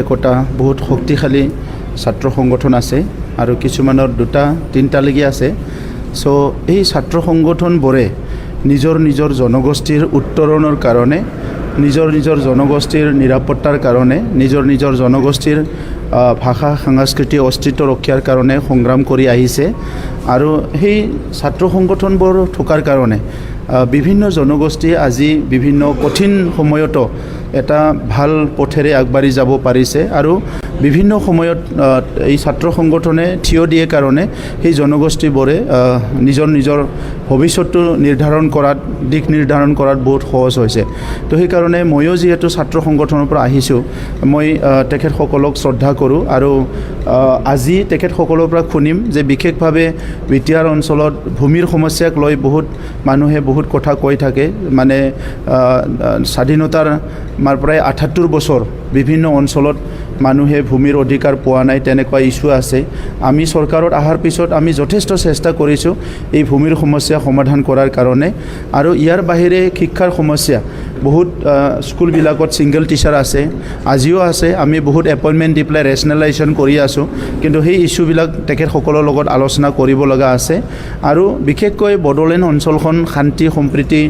একোটা বহুত শক্তিশালী ছাত্ৰ সংগঠন আছে আৰু কিছুমানৰ দুটা তিনিটালৈকে আছে। সো এই ছাত্ৰ সংগঠনবোৰে নিজৰ নিজৰ জনগোষ্ঠীৰ উত্তৰণৰ কাৰণে, নিজৰ নিজৰ জনগোষ্ঠীৰ নিৰাপত্তাৰ কাৰণে, নিজৰ নিজৰ জনগোষ্ঠীৰ ভাষা সংস্কৃতি অস্তিত্ব ৰক্ষাৰ কাৰণে সংগ্ৰাম কৰি আহিছে। আৰু সেই ছাত্ৰ সংগঠনবোৰ থকাৰ কাৰণে বিভিন্ন জনগোষ্ঠী আজি বিভিন্ন কঠিন সময়তো এটা ভাল পথেৰে আগবাঢ়ি যাব পাৰিছে। আৰু বিভিন্ন সময়ত এই ছাত্ৰ সংগঠনে থিয় দিয়ে কাৰণে সেই জনগোষ্ঠীবোৰে নিজৰ নিজৰ ভৱিষ্যতটো দিশ নিৰ্ধাৰণ কৰাত বহুত সহজ হৈছে। তো সেইকাৰণে ময়ো যিহেতু ছাত্ৰ সংগঠনৰ পৰা আহিছোঁ, মই তেখেতসকলক শ্ৰদ্ধা কৰোঁ। আৰু আজি তেখেতসকলৰ পৰা শুনিম যে বিশেষভাৱে বিটিআৰ অঞ্চলত ভূমিৰ সমস্যাক লৈ বহুত মানুহে বহুত কথা কৈ থাকে। মানে স্বাধীনতাৰ প্ৰায় ৭৮ বছৰ বিভিন্ন অঞ্চলত মানুহে ভূমিৰ অধিকাৰ পোৱা নাই, তেনেকুৱা ইছ্যু আছে। আমি চৰকাৰত অহাৰ পিছত আমি যথেষ্ট চেষ্টা কৰিছোঁ এই ভূমিৰ সমস্যা সমাধান কৰাৰ কাৰণে। আৰু ইয়াৰ বাহিৰে শিক্ষাৰ সমস্যা, বহুত স্কুলবিলাকত ছিংগল টিচাৰ আছে, আজিও আছে। আমি বহুত এপইণ্টমেণ্ট দি পেলাই ৰেচনেলাইজেশ্যন কৰি আছোঁ, কিন্তু সেই ইছ্যুবিলাক তেখেতসকলৰ লগত আলোচনা কৰিব লগা আছে। আৰু বিশেষকৈ বড়োলেণ্ড অঞ্চলখন শান্তি সম্প্ৰীতি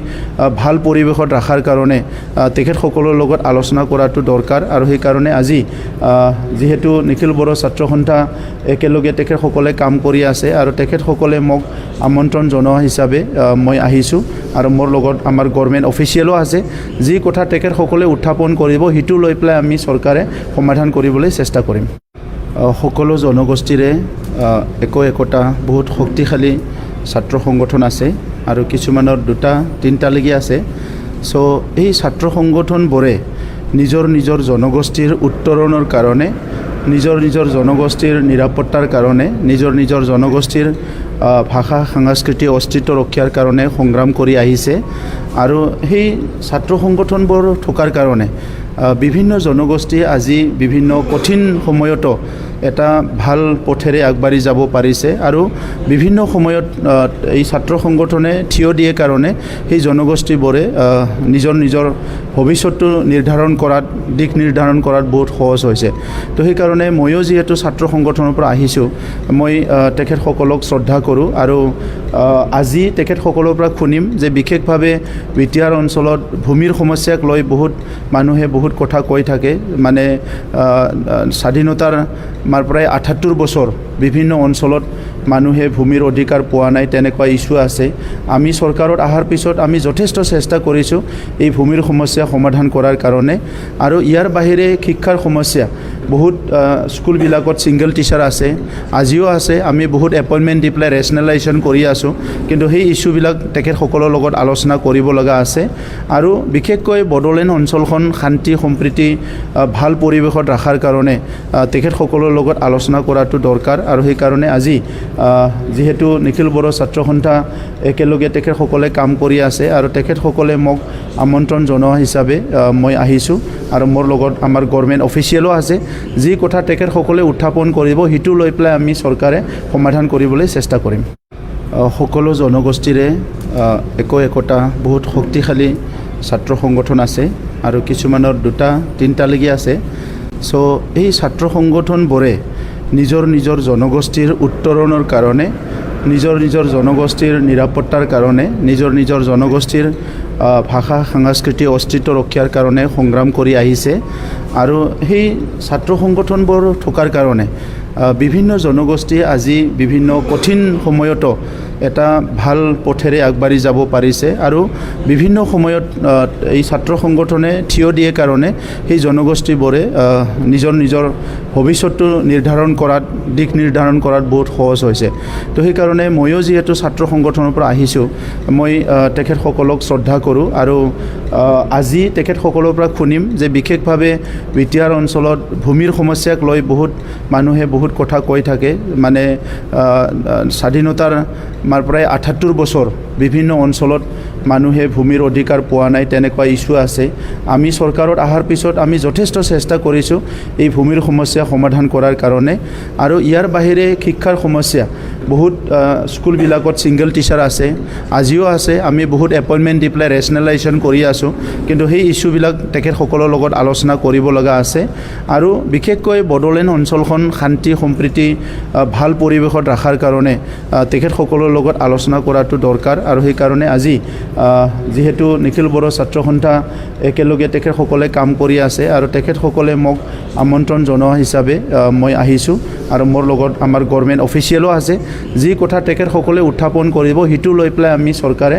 ভাল পৰিৱেশত ৰখাৰ কাৰণে তেখেতসকলৰ লগত আলোচনা কৰাটো দৰকাৰ। আৰু সেইকাৰণে আজি যিহেতু নিখিল বড়ো ছাত্ৰ সন্থা একেলগে তেখেতসকলে কাম কৰি আছে আৰু তেখেতসকলে মোক আমন্ত্ৰণ জনোৱা হিচাপে মই আহিছোঁ। আৰু মোৰ লগত আমাৰ গভৰ্ণমেণ্ট অফিচিয়েলো আছে। যি কথা তেখেতসকলে উত্থাপন কৰিব সেইটো লৈ পেলাই আমি চৰকাৰে সমাধান কৰিবলৈ চেষ্টা কৰিম। সকলো জনগোষ্ঠীৰে একোটা বহুত শক্তিশালী ছাত্ৰ সংগঠন আছে আৰু কিছুমানৰ দুটা তিনিটালৈকে আছে। সো এই ছাত্ৰ সংগঠনবোৰে নিজৰ নিজৰ জনগোষ্ঠীৰ উত্তৰণৰ কাৰণে, নিজৰ নিজৰ জনগোষ্ঠীৰ নিৰাপত্তাৰ কাৰণে, নিজৰ নিজৰ জনগোষ্ঠীৰ ভাষা সংস্কৃতি অস্তিত্ব ৰক্ষাৰ কাৰণে সংগ্ৰাম কৰি আহিছে। আৰু সেই ছাত্ৰ সংগঠনবোৰ থকাৰ কাৰণে বিভিন্ন জনগোষ্ঠী আজি বিভিন্ন কঠিন সময়তো এটা ভাল পথেৰে আগবাঢ়ি যাব পাৰিছে। আৰু বিভিন্ন সময়ত এই ছাত্ৰ সংগঠনে থিয় দিয়ে কাৰণে সেই জনগোষ্ঠীবোৰে নিজৰ নিজৰ ভৱিষ্যতটো দিশ নিৰ্ধাৰণ কৰাত বহুত সহজ হৈছে। তো সেইকাৰণে ময়ো যিহেতু ছাত্ৰ সংগঠনৰ পৰা আহিছোঁ, মই তেখেতসকলক শ্ৰদ্ধা কৰোঁ। আৰু আজি তেখেতসকলৰ পৰা শুনিম যে বিশেষভাৱে বিটিআৰ অঞ্চলত ভূমিৰ সমস্যাক লৈ বহুত মানুহে বহুত কথা কৈ থাকে। মানে স্বাধীনতাৰ প্ৰায় ৭৮ বছৰ বিভিন্ন অঞ্চলত মানুহে ভূমিৰ অধিকাৰ পোৱা নাই, তেনেকুৱা ইছ্যু আছে। আমি চৰকাৰত অহাৰ পিছত আমি যথেষ্ট চেষ্টা কৰিছোঁ এই ভূমিৰ সমস্যা সমাধান কৰাৰ কাৰণে। আৰু ইয়াৰ বাহিৰে শিক্ষাৰ সমস্যা, বহুত স্কুলবিলাকত ছিংগল টিচাৰ আছে, আজিও আছে। আমি বহুত এপইণ্টমেণ্ট দি পেলাই ৰেচনেলাইজেশ্যন কৰি আছোঁ, কিন্তু সেই ইছ্যুবিলাক তেখেতসকলৰ লগত আলোচনা কৰিব লগা আছে। আৰু বিশেষকৈ বড়োলেণ্ড অঞ্চলখন শান্তি সম্প্ৰীতি ভাল পৰিৱেশত ৰখাৰ কাৰণে তেখেতসকলৰ লগত আলোচনা কৰাটো দৰকাৰ। আৰু সেইকাৰণে আজি যিহেতু নিখিল বড়ো ছাত্ৰ সন্থা একেলগে তেখেতসকলে কাম কৰি আছে আৰু তেখেতসকলে মোক আমন্ত্ৰণ জনোৱা হিচাপে মই আহিছোঁ। আৰু মোৰ লগত আমাৰ গভৰ্ণমেণ্ট অফিচিয়েলো আছে। যি কথা তেখেতসকলে উত্থাপন কৰিব সেইটো লৈ পেলাই আমি চৰকাৰে সমাধান কৰিবলৈ চেষ্টা কৰিম। সকলো জনগোষ্ঠীৰে একোটা বহুত শক্তিশালী ছাত্ৰ সংগঠন আছে আৰু কিছুমানৰ দুটা তিনিটালৈকে আছে। সো এই ছাত্ৰ সংগঠনবোৰে নিজৰ নিজৰ জনগোষ্ঠীৰ উত্তৰণৰ কাৰণে, নিজৰ নিজৰ জনগোষ্ঠীৰ নিৰাপত্তাৰ কাৰণে, নিজৰ নিজৰ জনগোষ্ঠীৰ ভাষা সংস্কৃতি অস্তিত্ব ৰক্ষাৰ কাৰণে সংগ্ৰাম কৰি আহিছে। আৰু সেই ছাত্ৰ সংগঠনবোৰ থকাৰ কাৰণে বিভিন্ন জনগোষ্ঠী আজি বিভিন্ন কঠিন সময়তো এটা ভাল পথেৰে আগবাঢ়ি যাব পাৰিছে। আৰু বিভিন্ন সময়ত এই ছাত্ৰ সংগঠনে থিয় দিয়ে কাৰণে সেই জনগোষ্ঠীবোৰে নিজৰ নিজৰ ভৱিষ্যতটো দিশ নিৰ্ধাৰণ কৰাত বহুত সহজ হৈছে। তো সেইকাৰণে ময়ো যিহেতু ছাত্ৰ সংগঠনৰ পৰা আহিছোঁ, মই তেখেতসকলক শ্ৰদ্ধা কৰোঁ। আৰু আজি তেখেতসকলৰ পৰা শুনিম যে বিশেষভাৱে বিটিআৰ অঞ্চলত ভূমিৰ সমস্যাক লৈ বহুত মানুহে বহুত কথা কৈ থাকে। মানে স্বাধীনতাৰ প্ৰায় ৭৮ বছৰ বিভিন্ন অঞ্চলত মানুহে ভূমিৰ অধিকাৰ পোৱা নাই তেনেকুৱা ইস্যু আছে আমি চৰকাৰত অহাৰ পিছত আমি যথেষ্ট চেষ্টা কৰিছোঁ এই ভূমিৰ সমস্যা সমাধান কৰাৰ কাৰণে আৰু ইয়াৰ বাহিৰে শিক্ষাৰ সমস্যা বহুত স্কুলবিলাকত ছিংগল টিচাৰ আছে আজিও আছে আমি বহুত এপইণ্টমেণ্ট দি পেলাই ৰেচনেলাইজেশ্যন কৰি আছোঁ কিন্তু সেই ইস্যুবিলাক তেখেতসকলৰ লগত আলোচনা কৰিব লগা আছে আৰু বিশেষকৈ বড়োলেণ্ড অঞ্চলখন শান্তি সম্প্ৰীতি ভাল পৰিৱেশত ৰখাৰ কাৰণে তেখেতসকলৰ লগত আলোচনা কৰাটো দৰকাৰ আৰু সেইকাৰণে আজি যেহেতু নিখিল বড়ো ছাত্ৰ সন্থা একেলগে তেখেতসকলে কাম কৰি আছে আৰু তেখেতসকলে মোক আমন্ত্ৰণ জনোৱা হিচাপে মই আহিছোঁ আৰু মোৰ লগত আমাৰ গভৰ্ণমেণ্ট অফিচিয়েলো আছে যি কথা তেখেতসকলে উত্থাপন কৰিব সেইটো লৈ পেলাই আমি চৰকাৰে